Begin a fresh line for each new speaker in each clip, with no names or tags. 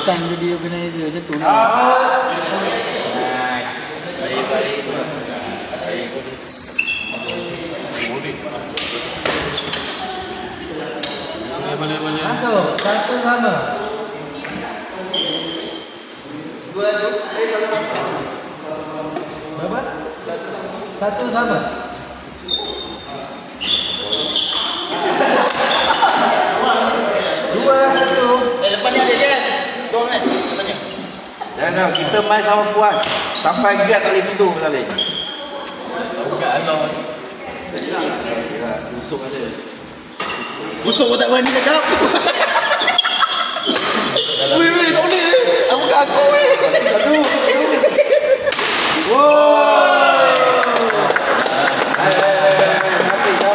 time jadi organizer macam tu lah.
Baik. Boleh.
Masuk, satu sama. Berapa? Satu sama. Dua, satu.
Lepas ni ada je kan? Dong kan? Katanya.
Jangan, kita main sama puas. Sampai gerak tak boleh pintu sekali. Bukan Allah. Busuk ada.
Busuk pun tak berani cakap. Weh, tak boleh. Aku kaku weh.
Aduh. Wow.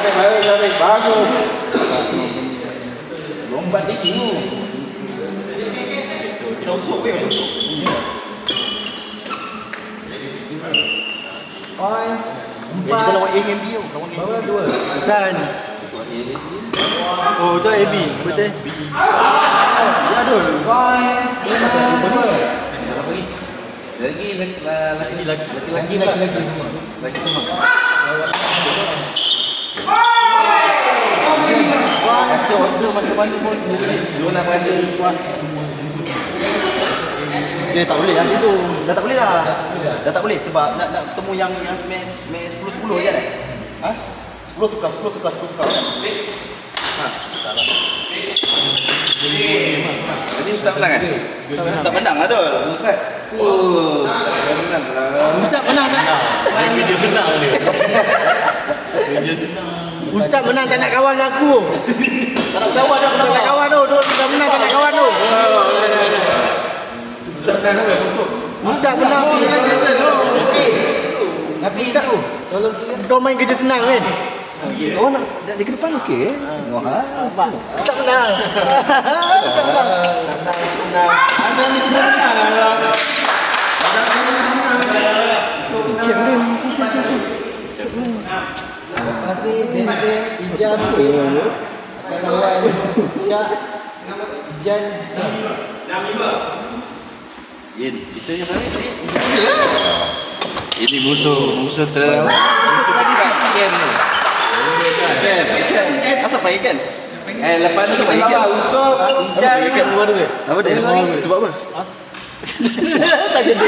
Sampai. Bagus. Lompat tinggi tu.
Kita usuk weh.
Point.
Kita lawan AMB tau.
Bawa dua.
Bukan. Oh, tu AB. Betul.
Ya dul. Point. Dua.
Lagi semua. Rasa order macam mana pun dia nak rasa puas.
Dia tak boleh lah dia tu. Dah tak boleh dah. Dah tak boleh sebab nak temu yang match 10-10 je dah. Ha? 10 tukar. Ha, tak lah.
Tadi Ustaz menang kan?
Tak menang lah Dol.
Ustaz. Oh, menang lah.
Ustaz menang tak?
Kerja senang dia. Kerja senang.
Ustaz menang tak nak kawan dengan aku.
Tak nak kawan dah.
Tak nak kawan tu. Ustaz menang tak nak kawan tu.
Ustaz menang dah.
Ustaz menang.
Tapi itu. Tolong
Kau main kerja senang kan?
Oh nak dia ke depan okey. Wah.
Ustaz menang.
Ada ni semua menang.
Cik boleh.
Lepas ni dia Ijam akan lawan Syak Jan
Yin, kita yang sana ni. Ini musuh terlalu. Musuh tadi Ken ni.
Ken. Asal pagi Ken?
Lepas ni
Apa
kita Usop, Ijan
Ken.
dua dia.
Apa dia? Sebab apa?
Tak jadi.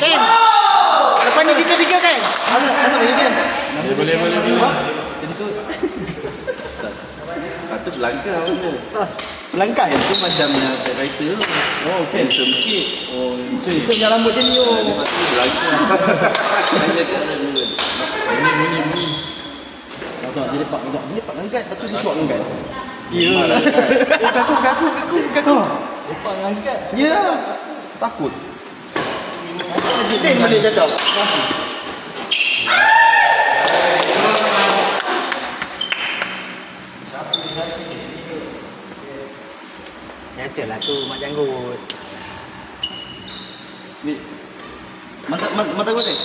Ken. Lepas ni kita tiga kan?
Asal pagi Ken?
Boleh. Jadi tu. Patut langkah benda.
Melangkah ya?
Itu macam yang saya writer. Oh, okey. Handsome sikit. Oh,
Itu yang rambut je ni.
lepas tu langkah. Saya kata dulu. Bunyi.
Tak, dia lepak enggak. Dia lepak angkat, lepas tu dia buat angkat.
Ya. Kaku.
Lepak angkat. Ya. Takut. Dia boleh cakap.
Biasalah tu mak janggut.
Ni. Mata gua ni.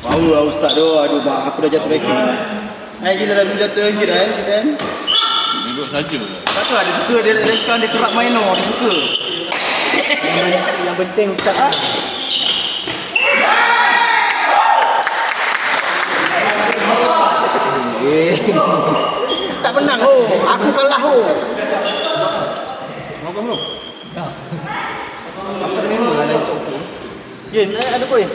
Bau lah ustaz tu. Aduh, aku dah jatuh ranking. Kita dah jatuh ranking dah kan kita kan.
Duduk saja.
Tak tahu dia suka dia sekarang dia kerak minor, dia suka.
Yang penting ustaz. Tak menang aku kalah
Apa lu? Apa ada member ada cokok.
Yen ada koi.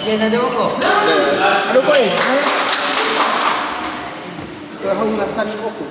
Yen ada apa?
Ada koi.
Kau ngasan rokok.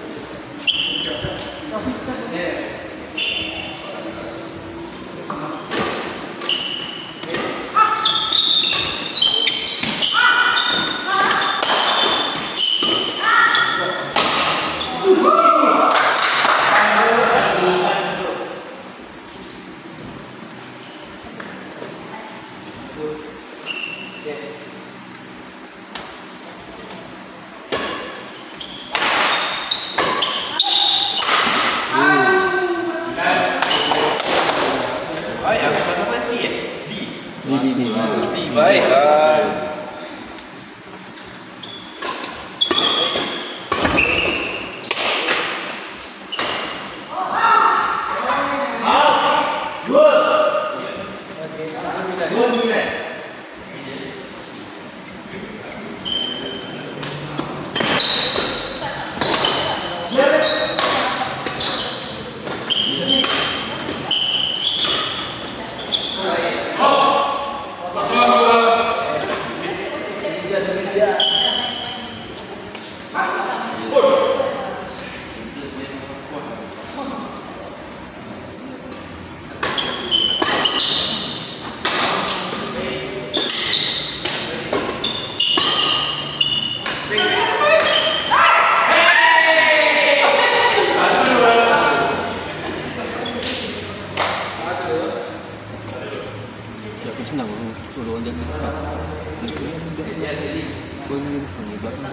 Pun ni belakang.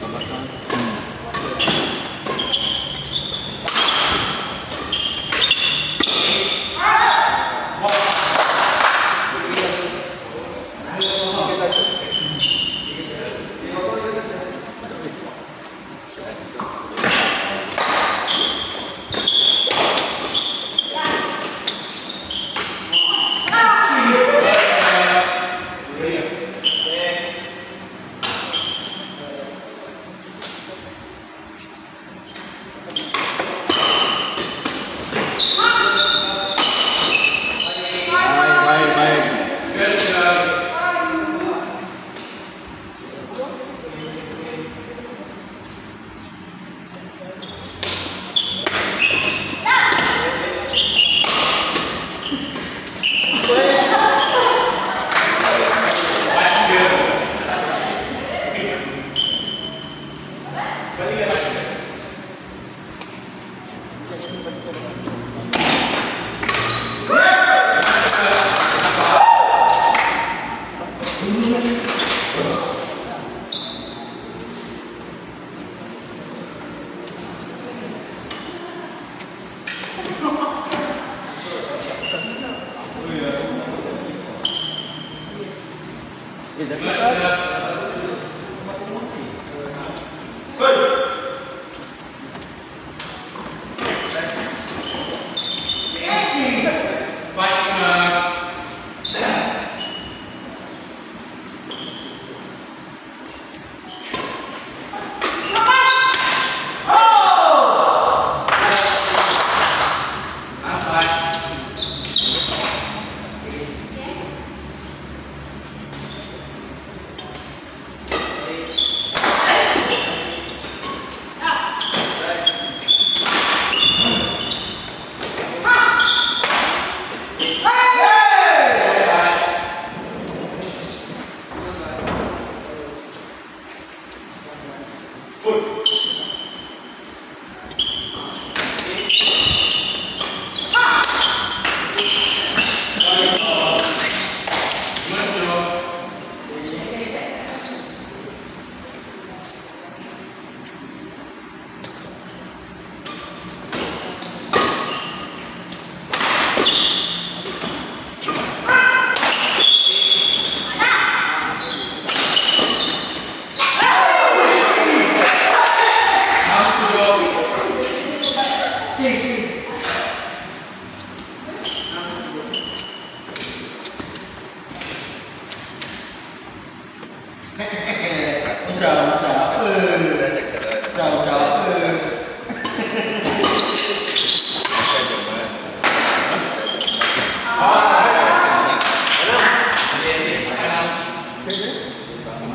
Belakang.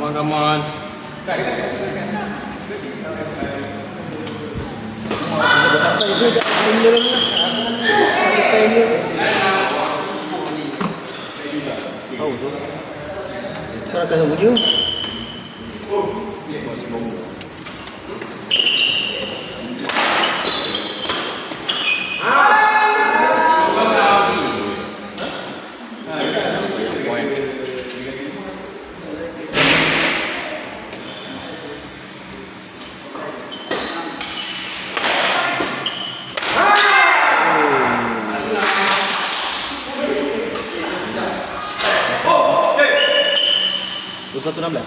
Come on.
Kalau kena ujung.
Satu 16.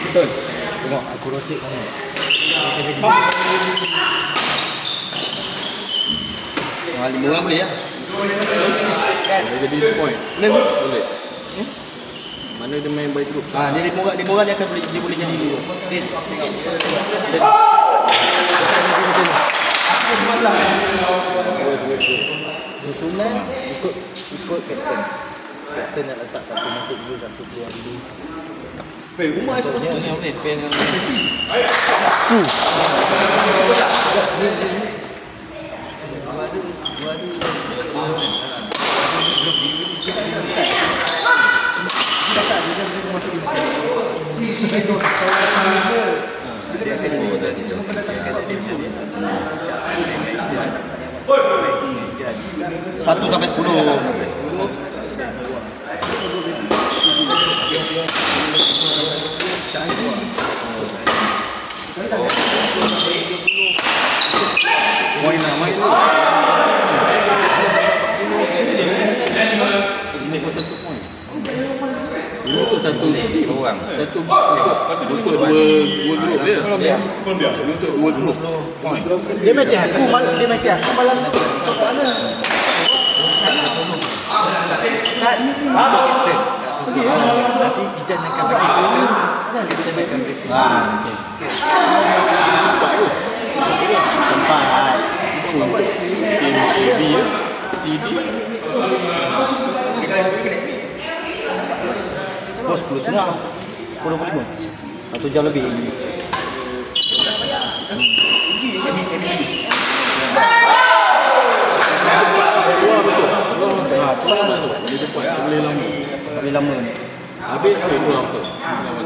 Betul. Tengok aku rotate sana.
Wah, 5 orang boleh ya?
Boleh jadi point.
Boleh.
Boleh. Mana dia main by group?
Ah, dia 5 orang dia akan boleh jadi dulu.
Susunan ikut kapten. Kita nak letak satu masuk dulu, satu keluar dulu.
Rumah
Maksudnya ni apa ni? Pen dengan
Satu sampai 10.
Poin nak main tu.
Sini pun satu poin.
Untuk satu orang. Satu untuk dua grup ya. Untuk dua grup.
Dia masih aku malam mana?
Nanti Ijan akan bagi kita akan beri. Sempat tu.
Tempat.
AB ya. CD.
Bos 10 setengah. 10.25. 1 jam lebih.
Boleh cepat tak boleh lama.
Lebih lama ni.
Habis tu keluar tu. Lama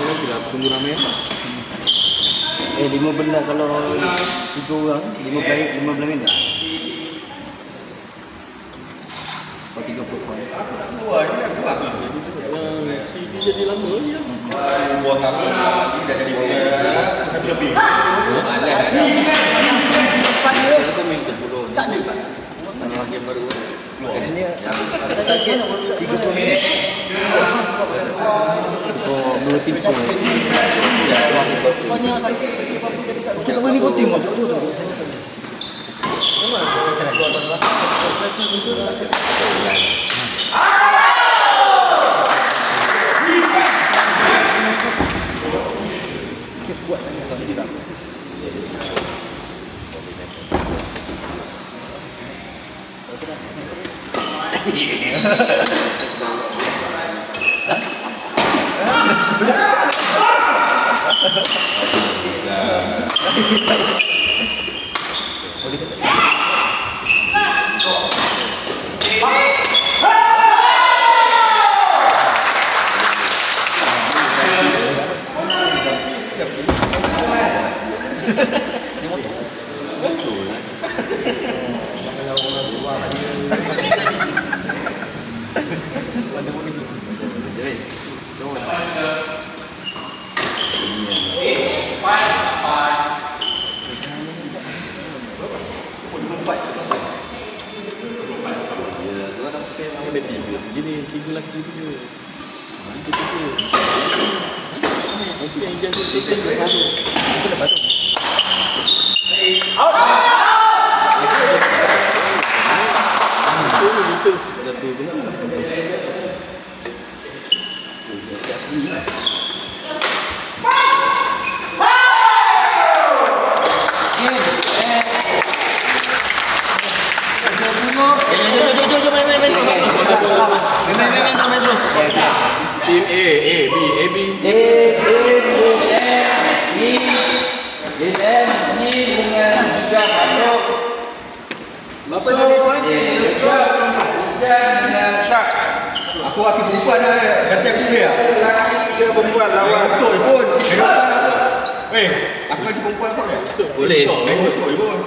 lagi lah tunggu ramai.
15 kalau 3 orang 15 minit. Kalau 30 poin.
CD jadi lama je.
Buang apa? Dah jadi satu lebih.
Kita main ke 10. Tak ada. Tengah game baru.
Ini target 30 minit. Oh, dua tim tu. Banyak sakit. Kita boleh ikut tim tu. Ada tiga. Gini, tiga laki tiga. Tiga tiga. Nanti yang jangan tiga lepas tu. Itu lepas tu. Out. Itu satu benar. Tim A, B, AB. Ni dengan 3 masuk.
Berapa tadi poin?
Dengan Syak. Aku laki perempuan dah. Ganti aku dia.
Lelaki 3 perempuan lawan.
Masuk pun. Weh, aku lagi perempuan pun.
Boleh.
Masuk pun.